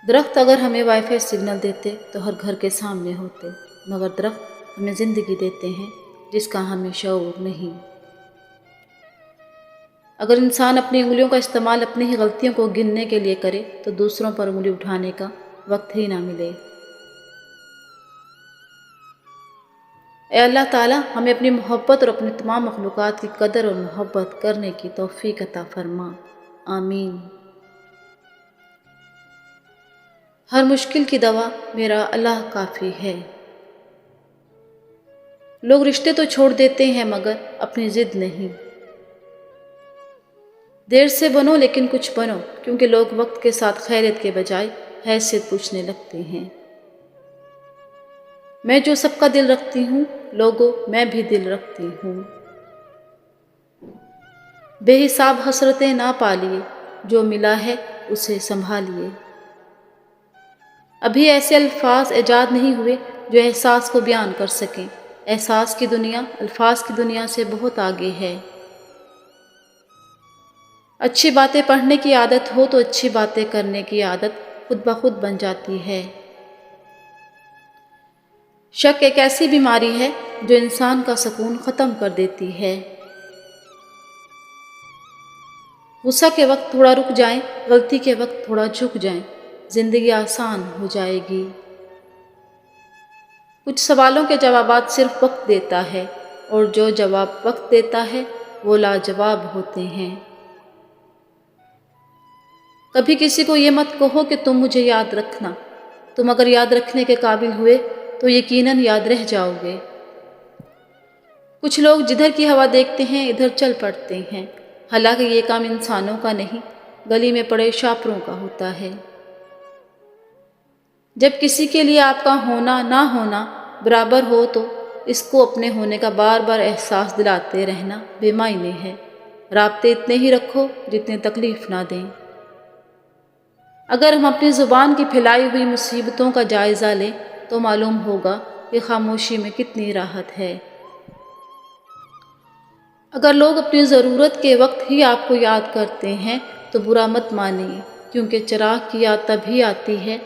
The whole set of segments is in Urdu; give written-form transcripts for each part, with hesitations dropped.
درخت اگر ہمیں وائی فائی سگنل دیتے تو ہر گھر کے سامنے ہوتے، مگر درخت ہمیں زندگی دیتے ہیں جس کا ہمیں شعور نہیں۔ اگر انسان اپنی انگلیوں کا استعمال اپنی ہی غلطیوں کو گننے کے لیے کرے تو دوسروں پر انگلی اٹھانے کا وقت ہی نہ ملے۔ اے اللہ تعالیٰ، ہمیں اپنی محبت اور اپنی تمام مخلوقات کی قدر اور محبت کرنے کی توفیق عطا فرما، آمین۔ ہر مشکل کی دوا میرا اللہ کافی ہے۔ لوگ رشتے تو چھوڑ دیتے ہیں مگر اپنی ضد نہیں۔ دیر سے بنو لیکن کچھ بنو، کیونکہ لوگ وقت کے ساتھ خیریت کے بجائے حیثیت پوچھنے لگتے ہیں۔ میں جو سب کا دل رکھتی ہوں، لوگوں میں بھی دل رکھتی ہوں۔ بے حساب حسرتیں نہ پالیے، جو ملا ہے اسے سنبھالیے۔ ابھی ایسے الفاظ ایجاد نہیں ہوئے جو احساس کو بیان کر سکیں۔ احساس کی دنیا الفاظ کی دنیا سے بہت آگے ہے۔ اچھی باتیں پڑھنے کی عادت ہو تو اچھی باتیں کرنے کی عادت خود بخود بن جاتی ہے۔ شک ایک ایسی بیماری ہے جو انسان کا سکون ختم کر دیتی ہے۔ غصہ کے وقت تھوڑا رک جائیں، غلطی کے وقت تھوڑا جھک جائیں، زندگی آسان ہو جائے گی۔ کچھ سوالوں کے جوابات صرف وقت دیتا ہے، اور جو جواب وقت دیتا ہے وہ لاجواب ہوتے ہیں۔ کبھی کسی کو یہ مت کہو کہ تم مجھے یاد رکھنا، تم اگر یاد رکھنے کے قابل ہوئے تو یقیناً یاد رہ جاؤ گے۔ کچھ لوگ جدھر کی ہوا دیکھتے ہیں ادھر چل پڑتے ہیں، حالانکہ یہ کام انسانوں کا نہیں، گلی میں پڑے شاپروں کا ہوتا ہے۔ جب کسی کے لیے آپ کا ہونا نہ ہونا برابر ہو تو اس کو اپنے ہونے کا بار بار احساس دلاتے رہنا بے معنی ہے۔ رابطے اتنے ہی رکھو جتنے تکلیف نہ دیں۔ اگر ہم اپنی زبان کی پھیلائی ہوئی مصیبتوں کا جائزہ لیں تو معلوم ہوگا کہ خاموشی میں کتنی راحت ہے۔ اگر لوگ اپنی ضرورت کے وقت ہی آپ کو یاد کرتے ہیں تو برا مت مانیے، کیونکہ چراغ کی یاد تبھی آتی ہے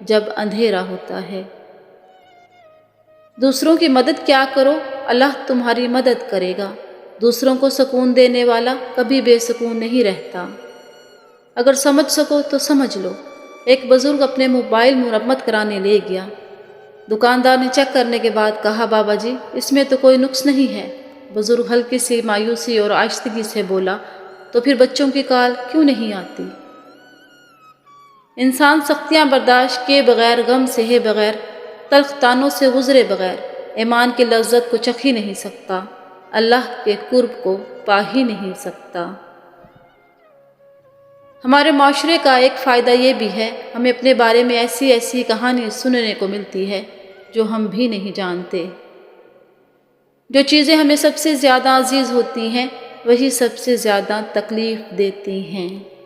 جب اندھیرا ہوتا ہے۔ دوسروں کی مدد کیا کرو، اللہ تمہاری مدد کرے گا۔ دوسروں کو سکون دینے والا کبھی بے سکون نہیں رہتا۔ اگر سمجھ سکو تو سمجھ لو۔ ایک بزرگ اپنے موبائل مرمت کرانے لے گیا۔ دکاندار نے چیک کرنے کے بعد کہا، بابا جی اس میں تو کوئی نقص نہیں ہے۔ بزرگ ہلکی سی مایوسی اور آہستگی سے بولا، تو پھر بچوں کی کال کیوں نہیں آتی؟ انسان سختیاں برداشت کیے بغیر، غم سہے بغیر، تلخ طعنوں سے گزرے بغیر ایمان کی لذت کو چکھ ہی نہیں سکتا، اللہ کے قرب کو پا ہی نہیں سکتا۔ ہمارے معاشرے کا ایک فائدہ یہ بھی ہے، ہمیں اپنے بارے میں ایسی ایسی کہانی سننے کو ملتی ہے جو ہم بھی نہیں جانتے۔ جو چیزیں ہمیں سب سے زیادہ عزیز ہوتی ہیں وہی سب سے زیادہ تکلیف دیتی ہیں۔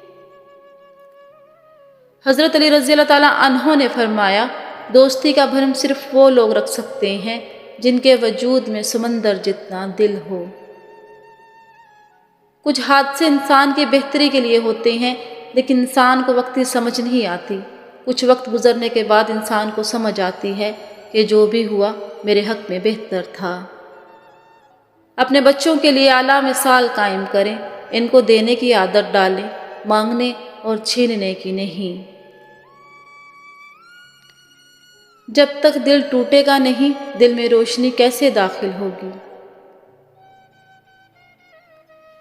حضرت علی رضی اللہ تعالیٰ عنہ نے فرمایا، دوستی کا بھرم صرف وہ لوگ رکھ سکتے ہیں جن کے وجود میں سمندر جتنا دل ہو۔ کچھ حادثے انسان کی بہتری کے لیے ہوتے ہیں، لیکن انسان کو وقتی سمجھ نہیں آتی۔ کچھ وقت گزرنے کے بعد انسان کو سمجھ آتی ہے کہ جو بھی ہوا میرے حق میں بہتر تھا۔ اپنے بچوں کے لیے اعلیٰ مثال قائم کریں، ان کو دینے کی عادت ڈالیں، مانگنے اور چھیننے کی نہیں۔ جب تک دل ٹوٹے گا نہیں، دل میں روشنی کیسے داخل ہوگی؟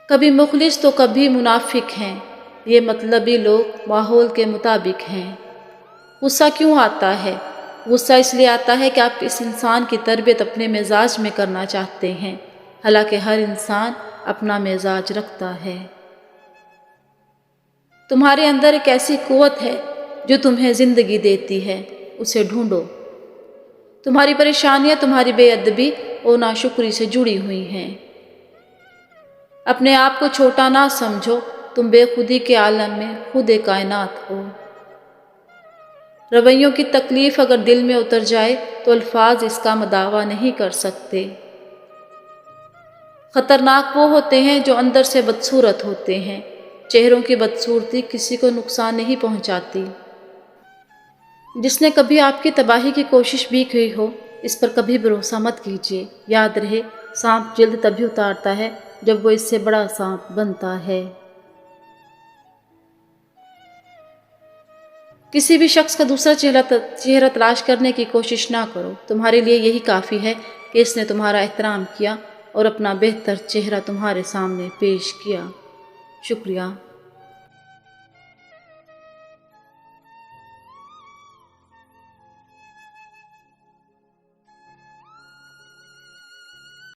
کبھی مخلص تو کبھی منافق ہیں، یہ مطلبی لوگ ماحول کے مطابق ہیں۔ غصہ کیوں آتا ہے؟ غصہ اس لیے آتا ہے کہ آپ اس انسان کی تربیت اپنے مزاج میں کرنا چاہتے ہیں، حالانکہ ہر انسان اپنا مزاج رکھتا ہے۔ تمہارے اندر ایک ایسی قوت ہے جو تمہیں زندگی دیتی ہے، اسے ڈھونڈو۔ تمہاری پریشانیاں تمہاری بے ادبی اور ناشکری سے جڑی ہوئی ہیں۔ اپنے آپ کو چھوٹا نہ سمجھو، تم بے خودی کے عالم میں خود کائنات ہو۔ رویوں کی تکلیف اگر دل میں اتر جائے تو الفاظ اس کا مداوع نہیں کر سکتے۔ خطرناک وہ ہوتے ہیں جو اندر سے بدصورت ہوتے ہیں۔ چہروں کی بدصورتی کسی کو نقصان نہیں پہنچاتی۔ جس نے کبھی آپ کی تباہی کی کوشش بھی کی ہو، اس پر کبھی بھروسہ مت کیجیے۔ یاد رہے، سانپ جلد تبھی اتارتا ہے جب وہ اس سے بڑا سانپ بنتا ہے۔ کسی بھی شخص کا دوسرا چہرہ تلاش کرنے کی کوشش نہ کرو۔ تمہارے لیے یہی کافی ہے کہ اس نے تمہارا احترام کیا اور اپنا بہتر چہرہ تمہارے سامنے پیش کیا۔ شکریہ۔